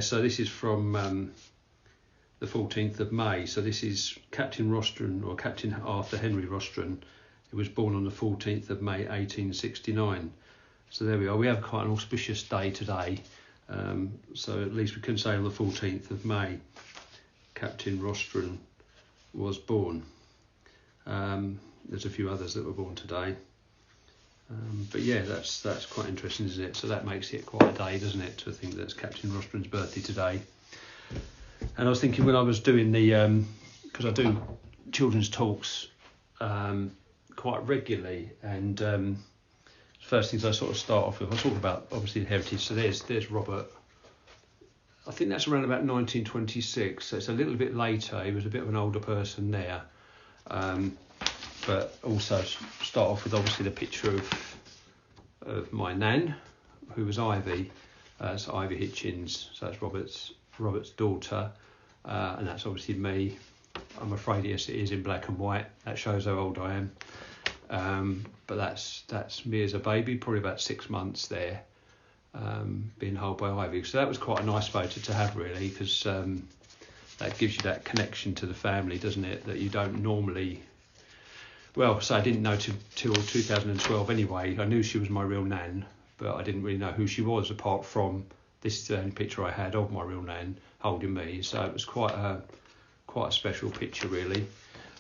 So this is from the 14th of May. So this is Captain Rostron, or Captain Arthur Henry Rostron. He was born on the 14th of May 1869. So there we are. We have quite an auspicious day today. So at least we can say on the 14th of May, Captain Rostron was born. There's a few others that were born today. But yeah, that's quite interesting, isn't it? So that makes it quite a day, doesn't it, to think that's Captain Rostron's birthday today. And I was thinking when I was doing the, because I do children's talks quite regularly, and first things I sort of start off with, I talk about obviously the heritage. So there's Robert. I think that's around about 1926. So it's a little bit later. He was a bit of an older person there. But also start off with obviously the picture of my nan, who was Ivy. So Ivy Hitchins. So that's Robert's daughter, and that's obviously me. I'm afraid yes, it is in black and white. That shows how old I am. But that's me as a baby, probably about 6 months there, being held by Ivy. So that was quite a nice photo to have, really, because that gives you that connection to the family, doesn't it? That you don't normally. Well, so I didn't know till 2012 anyway. I knew she was my real nan, but I didn't really know who she was apart from this is the only picture I had of my real nan holding me. So it was quite a special picture, really.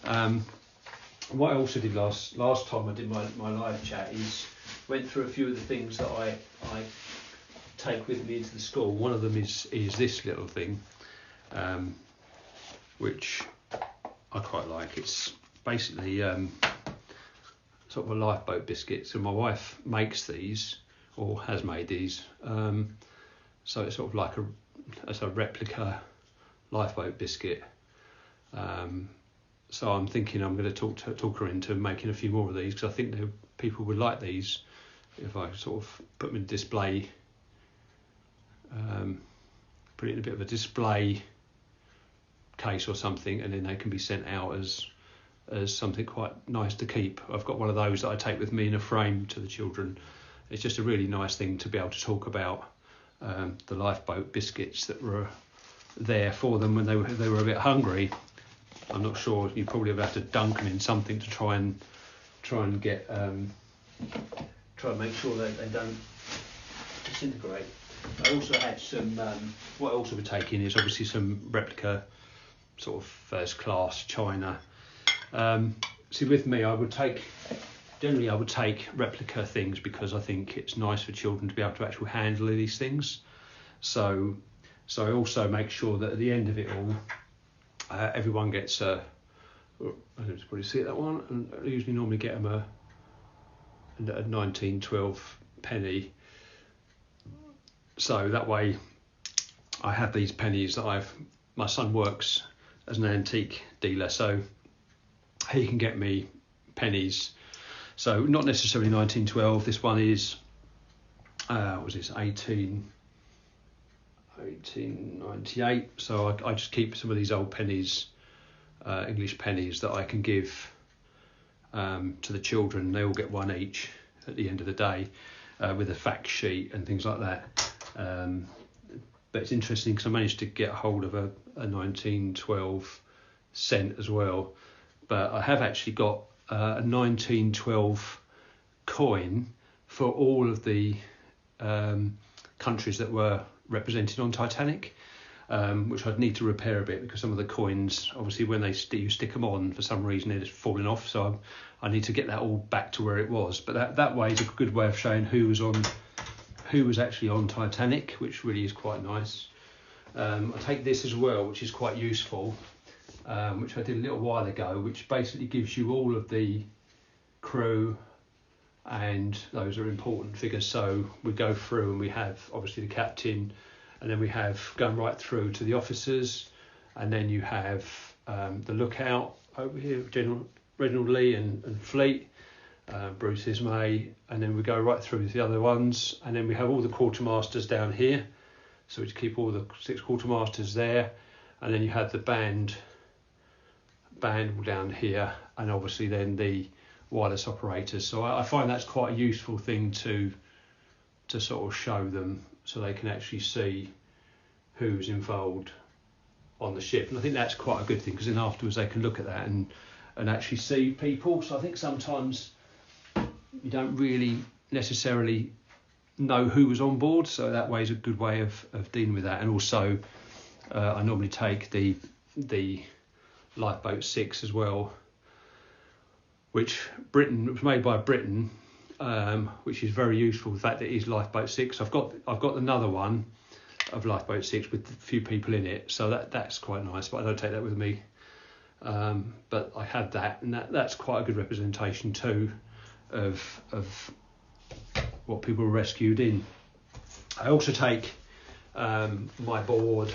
What I also did last time I did my live chat is went through a few of the things that I take with me into the school. One of them is this little thing, which I quite like. It's basically sort of a lifeboat biscuit. So my wife makes these, or has made these. So it's sort of like a replica lifeboat biscuit. So I'm thinking I'm going to talk her into making a few more of these, because I think people would like these if I sort of put them in display, put it in a bit of a display case or something, and then they can be sent out as something quite nice to keep. I've got one of those that I take with me in a frame to the children. It's just a really nice thing to be able to talk about the lifeboat biscuits that were there for them when they were a bit hungry. I'm not sure, you probably have to dunk them in something to try and get try and make sure that they don't disintegrate. I also had some. What I also be taking is obviously some replica, sort of first class china. See, with me, I would take replica things because I think it's nice for children to be able to actually handle these things. So I also make sure that at the end of it all, everyone gets I don't probably see that one, and I usually normally get them a 1912 penny. So that way, I have these pennies that my son works as an antique dealer, so he can get me pennies. So not necessarily 1912. This one is was this 1898. So I just keep some of these old pennies, English pennies, that I can give to the children. They all get one each at the end of the day, with a fact sheet and things like that. But it's interesting because I managed to get hold of a 1912 cent as well. But I have actually got a 1912 coin for all of the countries that were represented on Titanic, which I'd need to repair a bit because some of the coins, obviously when you stick them on, for some reason they're just falling off. So I need to get that all back to where it was. But that way is a good way of showing who was actually on Titanic, which really is quite nice. I take this as well, which is quite useful, which I did a little while ago, which basically gives you all of the crew, and those are important figures. So we go through and we have obviously the captain, and then we have going right through to the officers, and then you have the lookout over here, General Reginald Lee and Fleet, Bruce Ismay, and then we go right through to the other ones, and then we have all the quartermasters down here. So we keep all the 6 quartermasters there, and then you have the band down here, and obviously then the wireless operators. So I find that's quite a useful thing to sort of show them, so they can actually see who's involved on the ship, and I think that's quite a good thing, because then afterwards they can look at that and actually see people. So I think sometimes you don't really necessarily know who was on board, so that way is a good way of dealing with that. And also I normally take the lifeboat 6 as well, which was made by Britain, which is very useful. The fact that it is lifeboat 6, I've got another one of lifeboat 6 with a few people in it, so that's quite nice, but I don't take that with me. But I had that, and that's quite a good representation too of what people were rescued in. I also take my board,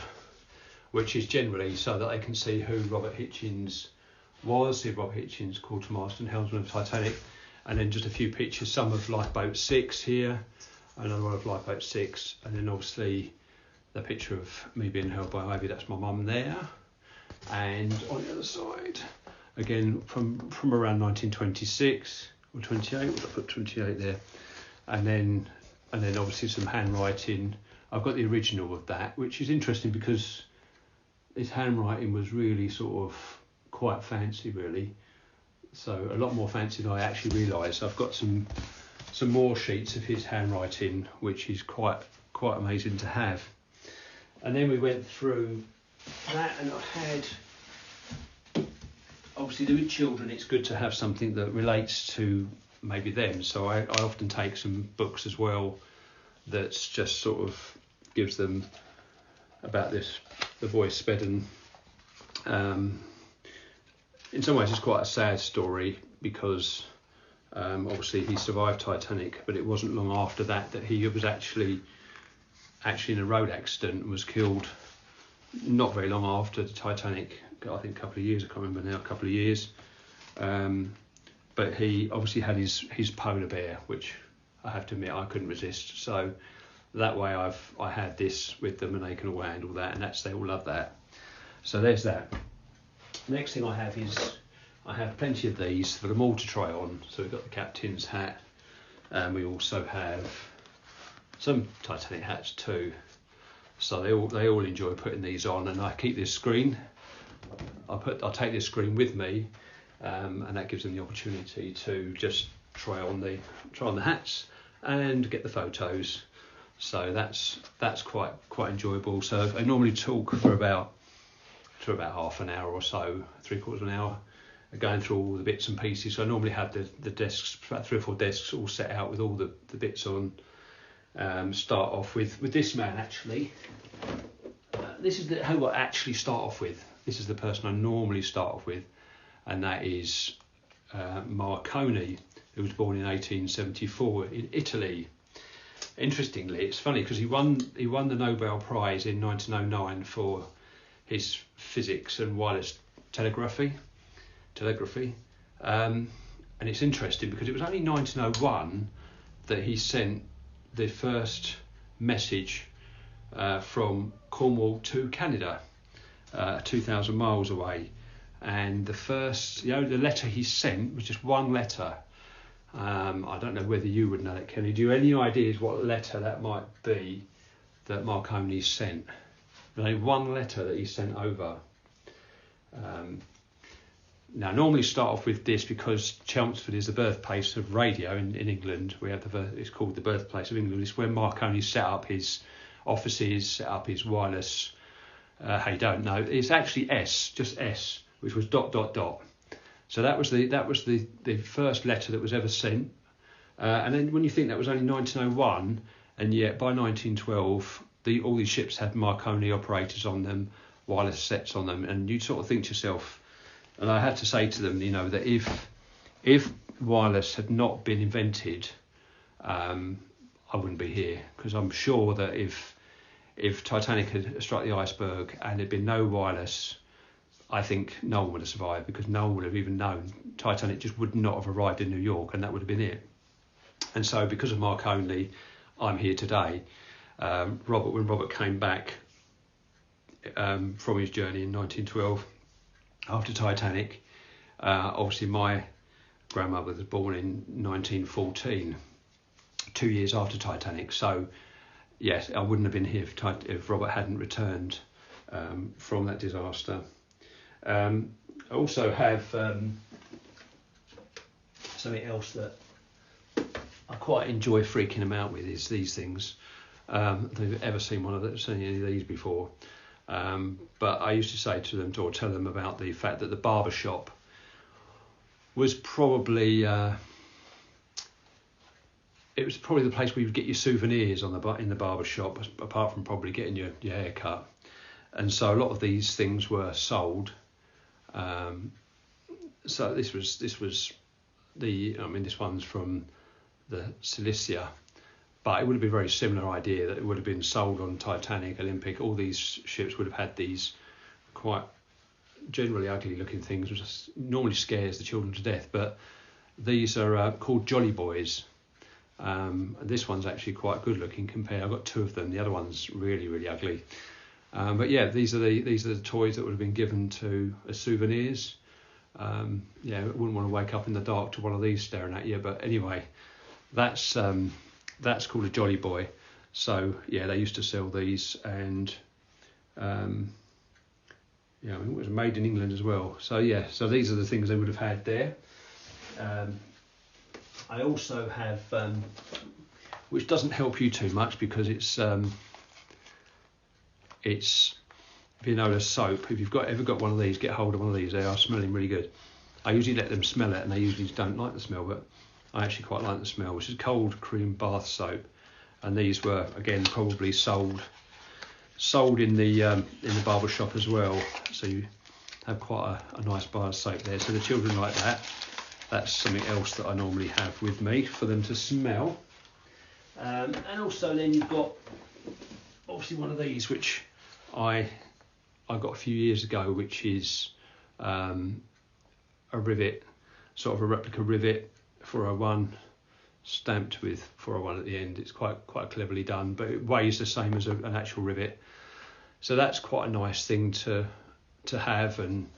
which is generally so that they can see who Robert Hitchens was, Robert Hitchens, quartermaster and helmsman of Titanic, and then just a few pictures, some of lifeboat 6 here, another one of lifeboat 6, and then obviously the picture of me being held by Ivy, that's my mum there. And on the other side, again from around 1926 or 28, I put 28 there, and then obviously some handwriting. I've got the original of that, which is interesting because his handwriting was really sort of quite fancy, really. So a lot more fancy than I actually realised. I've got some more sheets of his handwriting, which is quite amazing to have. And then we went through that, and I had, obviously with children it's good to have something that relates to maybe them, so I often take some books as well that's just sort of gives them about the boy Spedden. In some ways it's quite a sad story, because obviously he survived Titanic, but it wasn't long after that he was actually in a road accident and was killed. Not very long after the Titanic, I think a couple of years, I can't remember now, a couple of years. But he obviously had his polar bear, which I have to admit I couldn't resist. So that way I had this with them, and they can all handle that, and they all love that. So there's that. Next thing I have plenty of these for them all to try on. So we've got the captain's hat, and we also have some Titanic hats too. So they all enjoy putting these on, and I keep this screen. I'll take this screen with me, and that gives them the opportunity to just try on the hats and get the photos. So that's quite enjoyable. So I normally talk for about half an hour or so, 3/4 of an hour, going through all the bits and pieces. So I normally have the desks, about 3 or 4 desks, all set out with all the bits on. Start off with this man actually. This is who I actually start off with. This is the person I normally start off with, and that is Marconi, who was born in 1874 in Italy. Interestingly, it's funny because he won the Nobel Prize in 1909 for his physics and wireless telegraphy. And it's interesting because it was only 1901 that he sent the first message from Cornwall to Canada, 2,000 miles away. And the letter he sent was just one letter. I don't know whether you would know that, Kenny. Do you have any ideas what letter that might be that Marconi sent? Only one letter that he sent over. Now, normally start off with this because Chelmsford is the birthplace of radio in England. We have it's called the birthplace of England. It's where Marconi set up his offices, set up his wireless. Hey, don't know. It's actually just S, which was ... So that was the first letter that was ever sent. And then when you think that was only 1901, and yet by 1912, all these ships had Marconi operators on them, wireless sets on them, and you sort of think to yourself. And I had to say to them, that if wireless had not been invented, I wouldn't be here, because I'm sure that if Titanic had struck the iceberg and there'd been no wireless, I think no one would have survived, because no one would have even known. Titanic just would not have arrived in New York, and that would have been it. And so because of Marconi, I'm here today. When Robert came back from his journey in 1912, after Titanic, obviously my grandmother was born in 1914, 2 years after Titanic. So, yes, I wouldn't have been here if Robert hadn't returned from that disaster. I also have something else that I quite enjoy freaking them out with is these things. If they've ever seen any of these before. But I used to say to them, or tell them about the fact that the barber shop was probably it was probably the place where you would get your souvenirs in the barber shop, apart from probably getting your hair cut. And so a lot of these things were sold. So this was this one's from the Cilicia, but it would have been a very similar idea that it would have been sold on Titanic, Olympic. All these ships would have had these quite generally ugly looking things, which normally scares the children to death. But these are called Jolly Boys. And this one's actually quite good looking compared. I've got two of them. The other one's really, really ugly. But yeah, these are the toys that would have been given as souvenirs. I wouldn't want to wake up in the dark to one of these staring at you. But anyway, that's called a Jolly Boy. So yeah, they used to sell these, and it was made in England as well. So yeah, so these are the things they would have had there. I also have, which doesn't help you too much because it's Vinola soap. If you've ever got one of these, get hold of one of these. They are smelling really good. I usually let them smell it, and they usually don't like the smell, but I actually quite like the smell, which is cold cream bath soap. And these were again probably sold in the barber shop as well. So you have quite a nice bar of soap there. So the children like that. That's something else that I normally have with me for them to smell. And also then you've got obviously one of these which I got a few years ago, which is a rivet, sort of a replica rivet, 401, stamped with 401 at the end. It's quite cleverly done, but it weighs the same as an actual rivet. So that's quite a nice thing to have, and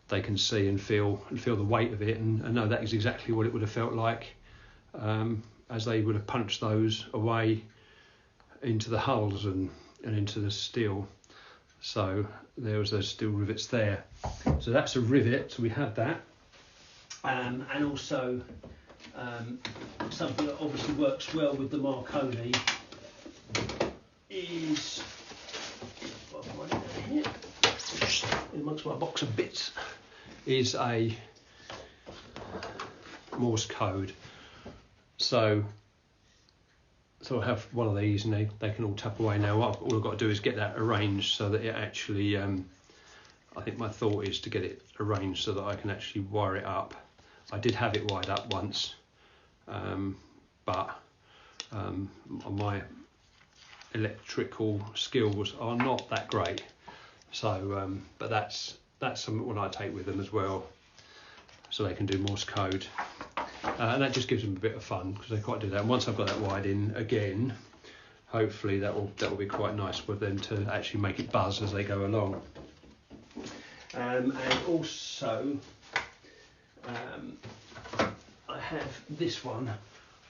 they can see and feel the weight of it, and know that is exactly what it would have felt like as they would have punched those away into the hulls and into the steel. So there was those steel rivets there. So that's a rivet, so we have that. And also something that obviously works well with the Marconi is, amongst my box of bits, is a Morse code. So I have one of these, and they can all tap away now. All I've got to do is get that arranged so that it actually, I think my thought is to get it arranged so that I can actually wire it up. I did have it wired up once, but my electrical skills are not that great. So, but that's something what I take with them as well, so they can do Morse code, and that just gives them a bit of fun because they quite do that. And once I've got that wired in again, hopefully that will be quite nice for them to actually make it buzz as they go along. And also, I have this one,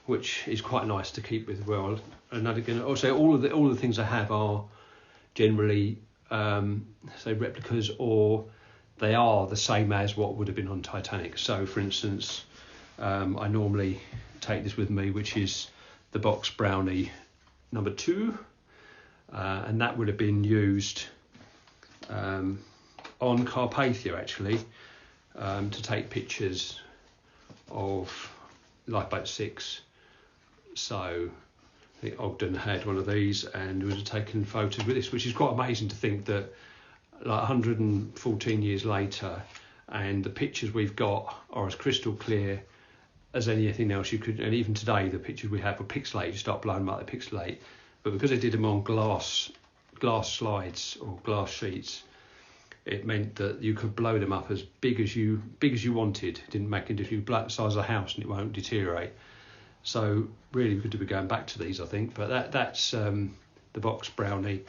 which is quite nice to keep with as well. And again, also all the things I have are generally say replicas, or they are the same as what would have been on Titanic. So for instance, I normally take this with me, which is the box brownie number 2, and that would have been used on Carpathia actually, to take pictures of Lifeboat 6. So I think Ogden had one of these and was taking photos with this, which is quite amazing to think that like 114 years later, and the pictures we've got are as crystal clear as anything else you could. And even today, the pictures we have are pixelated. You start blowing them up, they pixelate. But because they did them on glass slides or glass sheets, it meant that you could blow them up as big as you wanted. It didn't make a difference. You blow the size of a house and it won't deteriorate. So really good to be going back to these, I think. But that's the box brownie,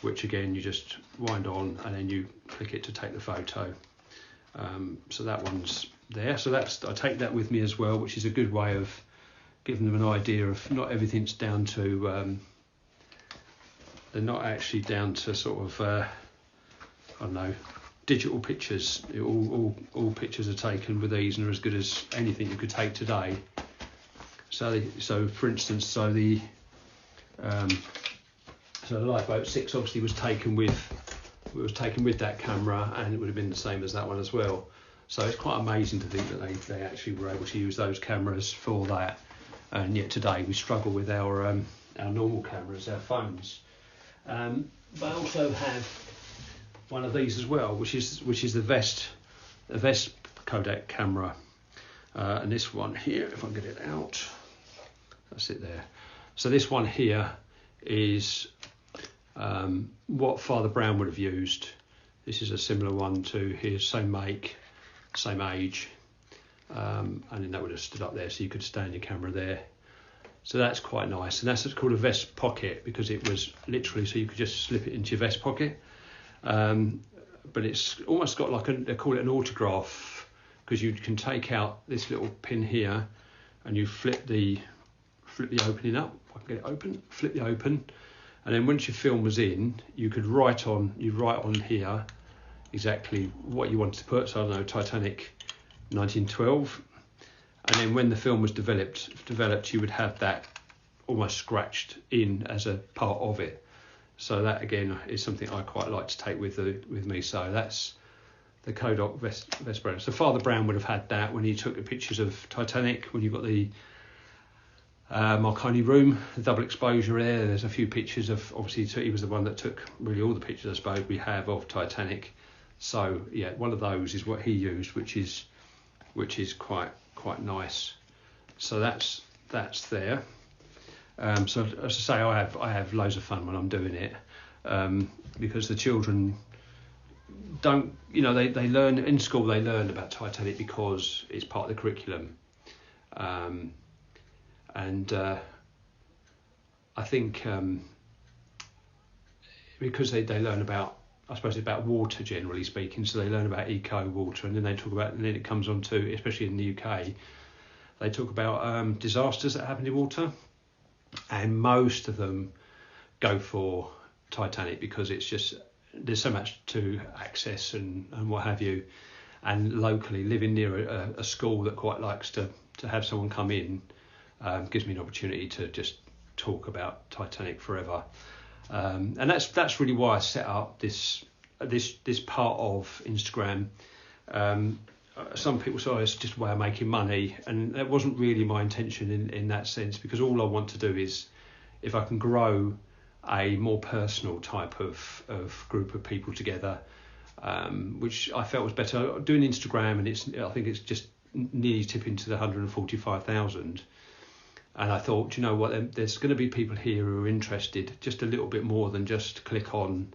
which again you just wind on and then you click it to take the photo. So that one's there. So I take that with me as well, which is a good way of giving them an idea of not everything's down to they're not actually down to sort of I don't know, digital pictures. All pictures are taken with these and are as good as anything you could take today. So for instance, the Lifeboat 6 obviously was taken with that camera, and it would have been the same as that one as well. So it's quite amazing to think that they actually were able to use those cameras for that. And yet today we struggle with our normal cameras, our phones. But I also have one of these as well, which is the Vest Kodak camera, and this one here, if I can get it out, that's it there. So this one here is what Father Brown would have used. This is a similar one to his, same make, same age, and then that would have stood up there, so you could stand your camera there. So that's quite nice, and that's called a vest pocket because it was literally so you could just slip it into your vest pocket. But it's almost got like they call it an autograph, because you can take out this little pin here, and you flip the opening up. If I can get it open, flip the open, and then once your film was in, you could write on here exactly what you wanted to put. So I don't know, Titanic 1912. And then when the film was developed, you would have that almost scratched in as a part of it. So that again is something I quite like to take with me. So that's the Kodak Vest Brown. So Father Brown would have had that when he took the pictures of Titanic. When you've got the Marconi room, the double exposure there. There's a few pictures of, obviously he was the one that took really all the pictures I suppose we have of Titanic. So yeah, one of those is what he used, which is quite nice. So that's there. So as I say, I have loads of fun when I'm doing it, because the children don't, they learn in school. They learn about Titanic because it's part of the curriculum, and I think because they learn about, I suppose, about water generally speaking. So they learn about eco water, and then they talk about, and then it comes on to, especially in the UK, they talk about disasters that happen in water, and most of them go for Titanic because it's just, there's so much to access and what have you, and locally living near a school that quite likes to have someone come in gives me an opportunity to just talk about Titanic forever. And that's really why I set up this part of Instagram. Some people say it's just a way of making money, and that wasn't really my intention in that sense, because all I want to do is, if I can grow a more personal type of group of people together, which I felt was better doing Instagram, and I think it's just nearly tipping to the 145,000. And I thought, you know what, there's going to be people here who are interested just a little bit more than just click on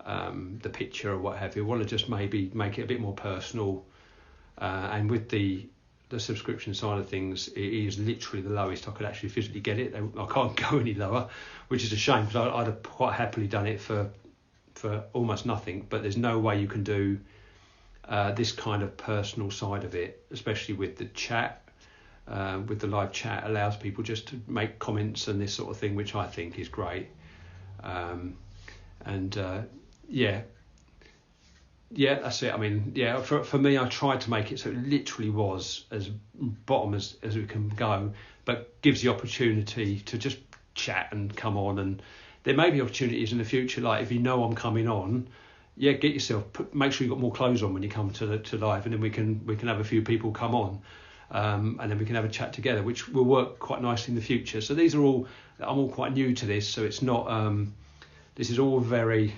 the picture or what have you. I want to just maybe make it a bit more personal. And with the subscription side of things, it is literally the lowest I could actually physically get it. I can't go any lower, which is a shame, because I'd have quite happily done it for almost nothing. But there's no way you can do this kind of personal side of it, especially with the chat. With the live chat, allows people just to make comments and this sort of thing, which I think is great. Yeah, that's it. I mean, yeah, for me, I tried to make it so it literally was as bottom as we can go, but gives the opportunity to just chat and come on. And there may be opportunities in the future, like if you know I'm coming on, yeah, get yourself, make sure you've got more clothes on when you come to live, and then we can have a few people come on. And then we can have a chat together, which will work quite nicely in the future. So these are all, I'm all quite new to this, so it's not, this is all very,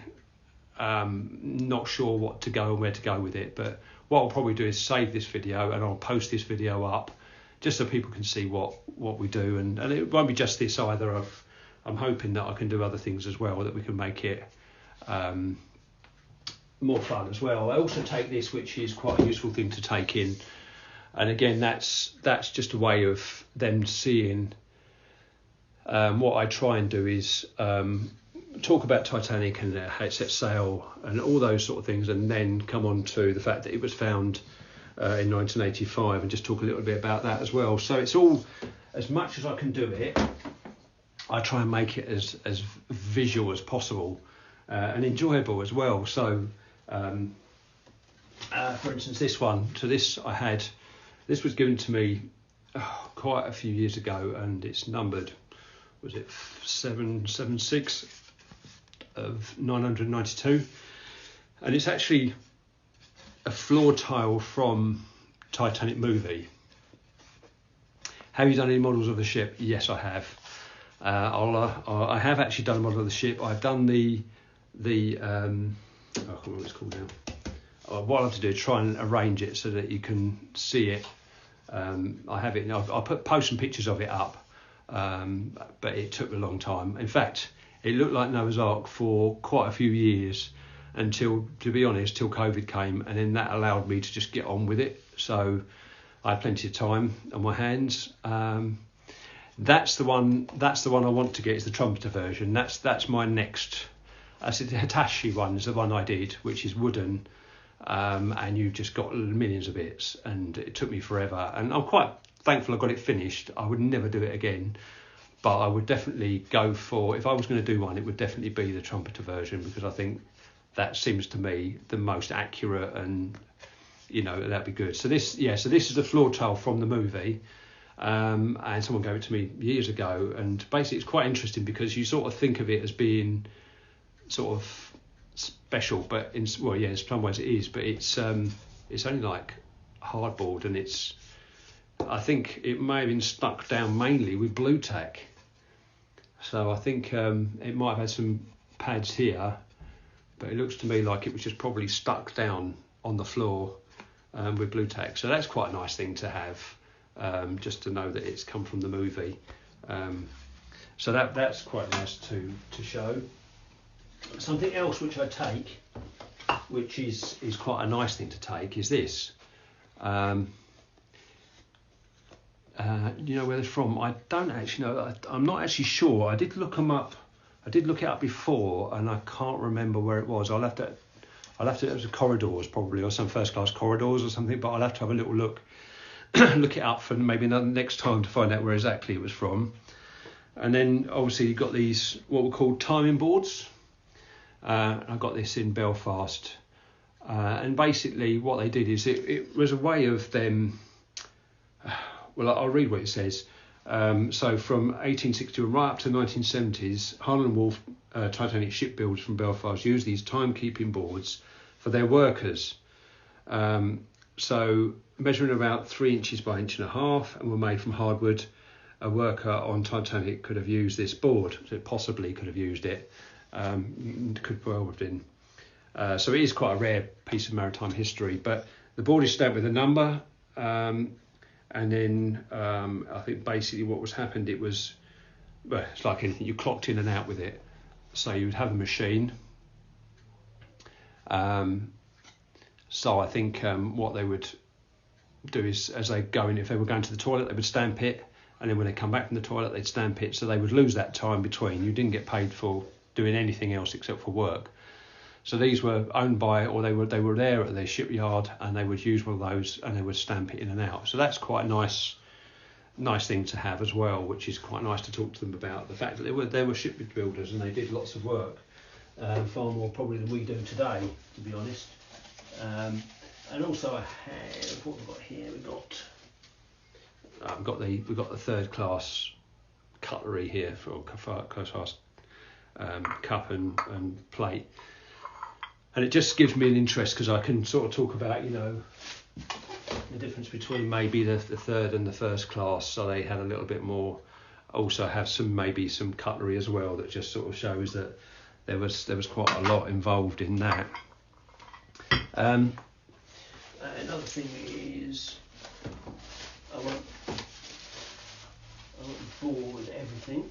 not sure what to go and where to go with it. But what I'll probably do is save this video, and I'll post this video up just so people can see what we do. And it won't be just this either. I'm hoping that I can do other things as well, that we can make it more fun as well. I also take this, which is quite a useful thing to take in. And again, that's just a way of them seeing. What I try and do is talk about Titanic and how it set sail and all those sort of things, and then come on to the fact that it was found in 1985, and just talk a little bit about that as well. So it's all, as much as I can do it, I try and make it as visual as possible and enjoyable as well. So, for instance, this one. So this was given to me quite a few years ago, and it's numbered. Was it 776 of 992? And it's actually a floor tile from Titanic movie. Have you done any models of the ship? Yes, I have. I have actually done a model of the ship. I've done the I can't remember what it's called now. What I have to do is try and arrange it so that you can see it. I have it. I'll post some pictures of it up, but it took a long time. In fact, it looked like Noah's Ark for quite a few years until, to be honest, till COVID came, and then that allowed me to just get on with it. So I had plenty of time on my hands. That's the one I want to get, is the trumpeter version. That's my next. I said the Hitachi one is the one I did, which is wooden, and you've just got millions of bits, and it took me forever. And I'm quite thankful I got it finished. I would never do it again, but I would definitely go for, if I was going to do one, it would definitely be the trumpeter version, because I think that seems to me the most accurate, and that'd be good. So this is the floor tile from the movie. And someone gave it to me years ago, and basically it's quite interesting because you sort of think of it as being sort of special, but in some ways it is, but it's only like hardboard, and I think it may have been stuck down mainly with blue tack. So I think it might have had some pads here, but it looks to me like it was just probably stuck down on the floor with blue tack. So that's quite a nice thing to have, just to know that it's come from the movie. So that's quite nice to show. Something else which I take, which is quite a nice thing to take, is this. You know where they're from? I don't actually know. I'm not actually sure. I did look them up. I did look it up before, and I can't remember where it was. It was the corridors probably, or some first class corridors or something. But I'll have to have a little look it up for maybe another next time to find out where exactly it was from. And then obviously you've got these what were called timing boards. I got this in Belfast, and basically what they did is it was a way of them. Well, I'll read what it says. So from 1861 right up to the 1970s, Harland and Wolff Titanic shipbuilders from Belfast used these timekeeping boards for their workers. So measuring about 3 inches by 1.5 inches, and were made from hardwood. A worker on Titanic could have used this board, so possibly could have used it. Could well have been. So it is quite a rare piece of maritime history, but the board is stamped with a number. And then I think basically what was happened, it's like anything, you clocked in and out with it. So you would have a machine. So I think what they would do is, as they go in, if they were going to the toilet, they would stamp it. And then when they come back from the toilet, they'd stamp it. So they would lose that time between. You didn't get paid for doing anything else except for work. So these were owned by, or they were there at their shipyard, and they would use one of those, and they would stamp it in and out. So that's quite a nice thing to have as well, which is quite nice to talk to them about. The fact that they were shipbuilders and they did lots of work, far more probably than we do today, to be honest. And also I have what we've got here. We've got the third class cutlery here for first class cup and plate. And it just gives me an interest because I can sort of talk about, the difference between maybe the third and the first class. So they had a little bit more, also have some cutlery as well that just sort of shows that there was quite a lot involved in that. Another thing is, I won't bore with everything,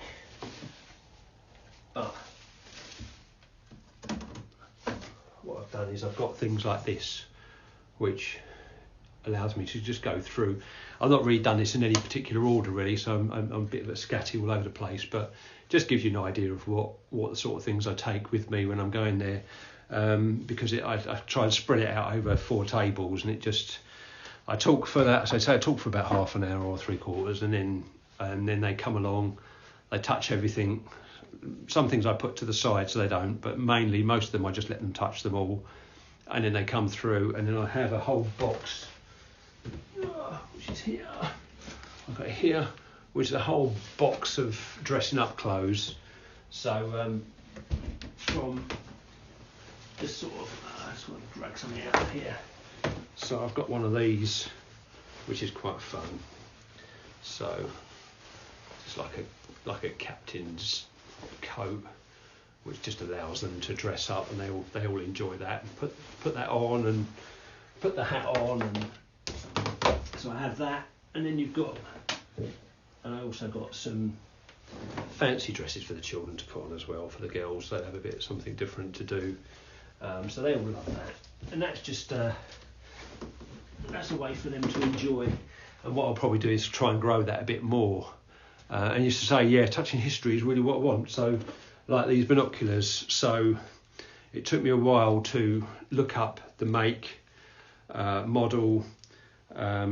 but what I've done is I've got things like this, which allows me to just go through. I've not really done this in any particular order really, so I'm a bit of a scatty all over the place, but just gives you an idea of what the sort of things I take with me when I'm going there, because I try and spread it out over 4 tables, and I talk for that. So I talk for about half an hour or 3/4, and then they come along, they touch everything. Some things I put to the side so they don't, but mainly most of them I just let them touch them all, and then they come through, and then I have a whole box, which is here. I've got here, which is a whole box of dressing up clothes. So from this sort of, I just want to drag something out of here. So I've got one of these, which is quite fun. So it's like a captain's coat, which just allows them to dress up, and they all enjoy that. And put that on and put the hat on, and so I have that. And then I also got some fancy dresses for the children to put on as well. For the girls, they have a bit something different to do. So they all love that, and that's just that's a way for them to enjoy. And what I'll probably do is try and grow that a bit more. And used to say, yeah, touching history is really what I want. So, like these binoculars. So, it took me a while to look up the make, model,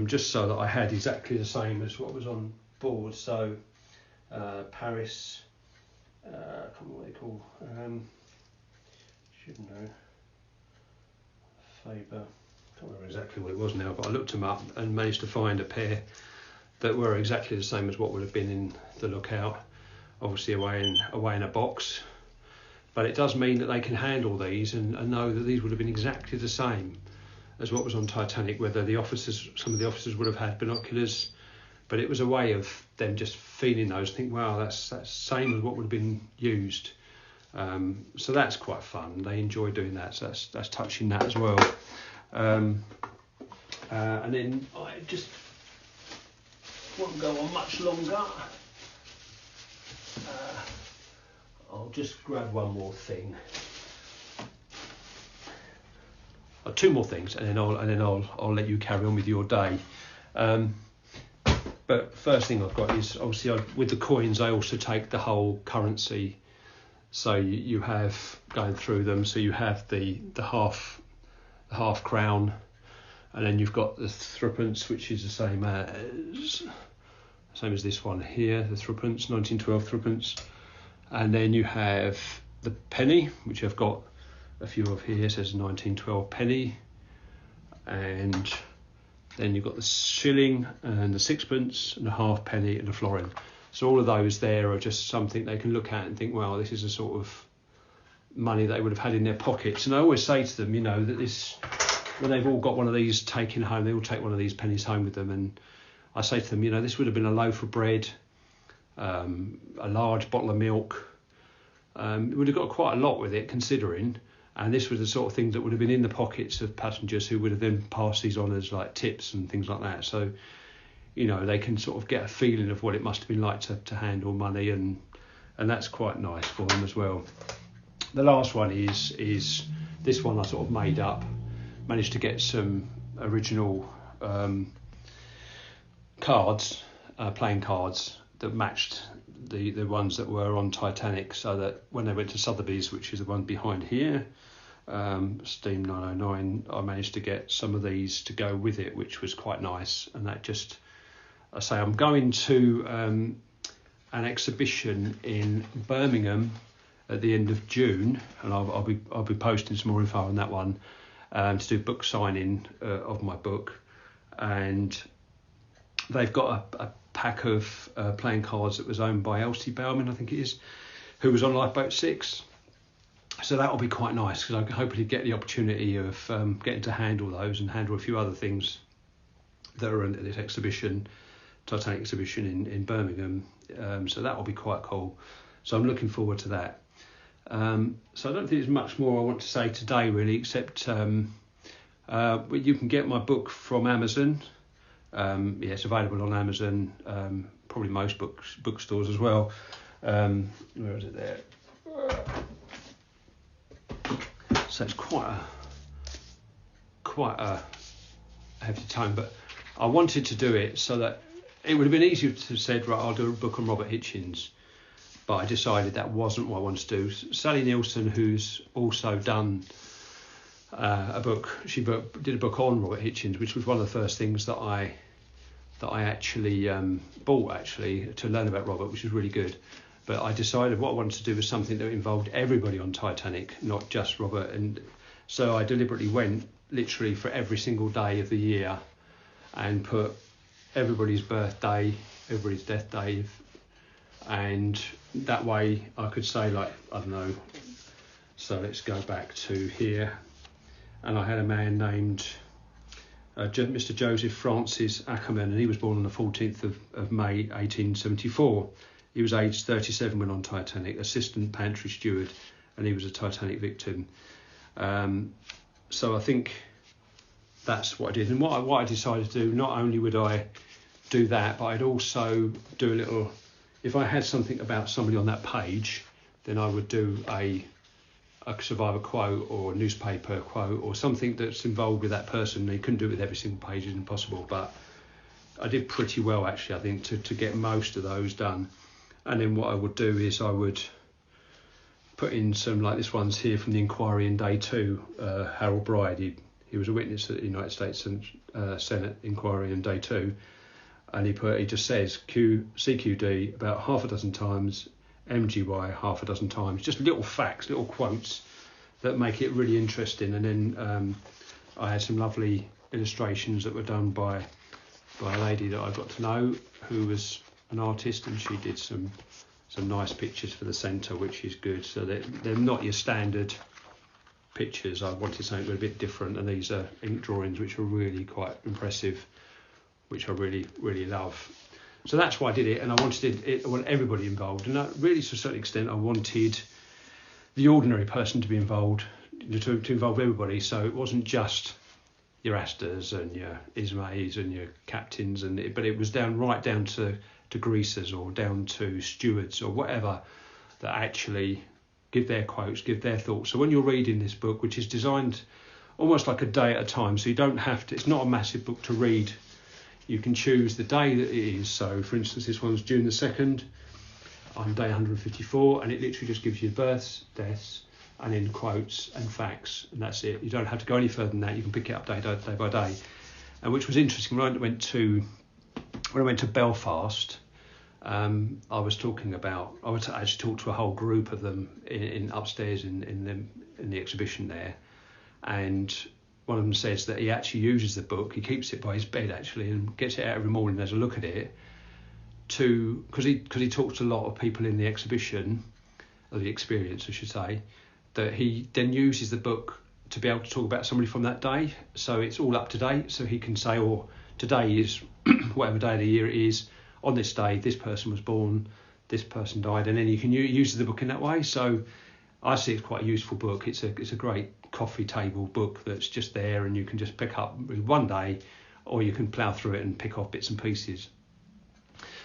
just so that I had exactly the same as what was on board. So, Paris, I can't remember what they call. Should know. Faber. I can't remember exactly what it was now, but I looked them up and managed to find a pair that were exactly the same as what would have been in the Lookout, obviously away in a box. But it does mean that they can handle these and know that these would have been exactly the same as what was on Titanic, whether some of the officers would have had binoculars, but it was a way of them just feeling those and think, wow, that's the same as what would have been used. So that's quite fun. They enjoy doing that, so that's touching that as well. And then I just won't go on much longer. I'll just grab one more thing, or two more things, and then I'll let you carry on with your day. But first thing I've got is obviously with the coins I also take the whole currency. So you have going through them. So you have the half crown. And then you've got the threepence, which is the same as this one here, the threepence, 1912 threepence. And then you have the penny, which I've got a few of here. It says 1912 penny. And then you've got the shilling and the sixpence and the halfpenny and the florin. So all of those there are just something they can look at and think, well, this is a sort of money they would have had in their pockets. And I always say to them, that this, when they've all got one of these taken home, they all take one of these pennies home with them, and I say to them, this would have been a loaf of bread, a large bottle of milk. It would have got quite a lot with it, considering, and this was the sort of thing that would have been in the pockets of passengers who would have then passed these on as like tips and things like that. So, they can sort of get a feeling of what it must have been like to handle money, and that's quite nice for them as well. The last one is this one I sort of made up. Managed to get some original cards, playing cards that matched the ones that were on Titanic, so that when they went to Sotheby's, which is the one behind here, Steam 909, I managed to get some of these to go with it, which was quite nice. And that just, I say, I'm going to an exhibition in Birmingham at the end of June, and I'll be posting some more info on that one. To do book signing of my book, and they've got a pack of playing cards that was owned by Elsie Bowman, I think it is, who was on Lifeboat 6. So that'll be quite nice, because I can hopefully get the opportunity of getting to handle those and handle a few other things that are in this exhibition, Titanic exhibition in Birmingham. So that'll be quite cool. So I'm looking forward to that. So I don't think there's much more I want to say today, really, except you can get my book from Amazon. It's available on Amazon, probably most bookstores as well. Where is it there? So it's quite a hefty tome, but I wanted to do it so that it would have been easier to have said, right, I'll do a book on Robert Hitchens. But I decided that wasn't what I wanted to do. Sally Nielsen, who's also done a book, did a book on Robert Hitchens, which was one of the first things that I that I actually bought actually to learn about Robert, which was really good. But I decided what I wanted to do was something that involved everybody on Titanic, not just Robert. And so I deliberately went literally for every single day of the year and put everybody's birthday, everybody's death day, and that way I could say, like, I don't know, so let's go back to here, and I had a man named Mr. Joseph Francis Ackerman, and he was born on the 14th of May 1874. He was aged 37 when on Titanic, assistant pantry steward, and he was a Titanic victim. So I think that's what I did. And what I decided to do, not only would I do that, but I'd also do a little, if I had something about somebody on that page, then I would do a survivor quote or a newspaper quote or something that's involved with that person. You couldn't do it with every single page, it's impossible, but I did pretty well actually, I think, to get most of those done. And then what I would do is I would put in some, like this one's here from the inquiry in day 2, Harold Bride. He was a witness at the United States Senate inquiry in day 2, and he just says CQD about half a dozen times, MGY half a dozen times, just little facts, little quotes that make it really interesting. And then I had some lovely illustrations that were done by a lady that I got to know who was an artist, and she did some nice pictures for the centre, which is good. So they're not your standard pictures. I wanted something a bit different, and these are ink drawings which are really quite impressive, which I really love. So that's why I did it, and I want everybody involved, and really to a certain extent I wanted the ordinary person to be involved, to involve everybody. So it wasn't just your Astors and your Ismays and your captains, but it was right down to greasers or down to stewards or whatever, that actually give their quotes, give their thoughts. So when you're reading this book, which is designed almost like a day at a time, so you don't have to, it's not a massive book to read. You can choose the day that it is. So for instance, this one's June the 2nd on day 154, and it literally just gives you births, deaths, and then quotes and facts, and that's it. You don't have to go any further than that. You can pick it up day by day. And which was interesting, when I went to Belfast, I actually talked to a whole group of them in upstairs in the exhibition there, and one of them says that he actually uses the book, he keeps it by his bed actually, and gets it out every morning and has a look at it, because he talks to a lot of people in the exhibition, or the experience I should say, that he then uses the book to be able to talk about somebody from that day, so it's all up to date. So he can say, today is whatever day of the year it is, on this day this person was born, this person died, and then you can use the book in that way. So I see it's quite a useful book. It's a great coffee table book that's just there, and you can just pick up one day, or you can plough through it and pick off bits and pieces.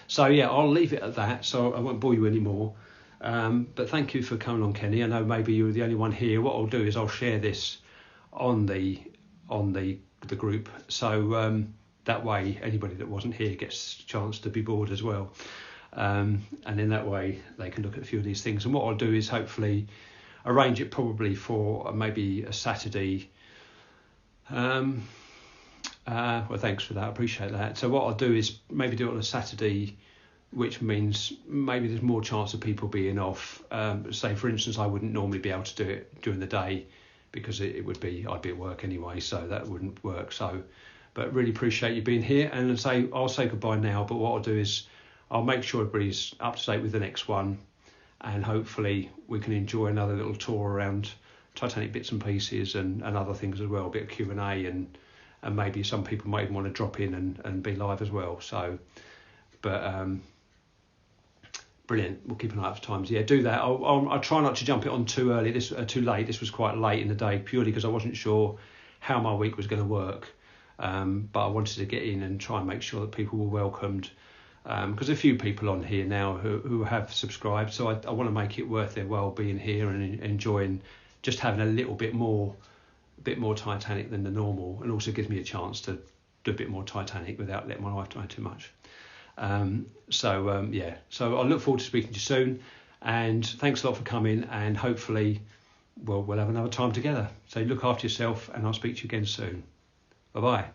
So yeah, I'll leave it at that, so I won't bore you anymore. But thank you for coming on, Kenny. I know maybe you were the only one here. What I'll do is I'll share this on the group, so that way anybody that wasn't here gets a chance to be bored as well, and in that way they can look at a few of these things. And what I'll do is hopefully arrange it probably for maybe a Saturday. Well, thanks for that, I appreciate that. So what I'll do is maybe do it on a Saturday, which means maybe there's more chance of people being off. Say for instance, I wouldn't normally be able to do it during the day because I'd be at work anyway, so that wouldn't work. So, but really appreciate you being here, and I'll say goodbye now. But what I'll do is I'll make sure everybody's up to date with the next one, and hopefully we can enjoy another little tour around Titanic bits and pieces and other things as well, a bit of Q&A, and maybe some people might even want to drop in and be live as well. So, but brilliant. We'll keep an eye out for times. Yeah, do that. I'll try not to jump it on too early. Too late. This was quite late in the day, purely because I wasn't sure how my week was going to work. But I wanted to get in and try and make sure that people were welcomed. Because a few people on here now who have subscribed, so I want to make it worth their while being here and enjoying just having a little bit more Titanic than the normal, and also gives me a chance to do a bit more Titanic without letting my wife try too much. So I look forward to speaking to you soon, and thanks a lot for coming, and hopefully we'll have another time together. So look after yourself, and I'll speak to you again soon. Bye bye.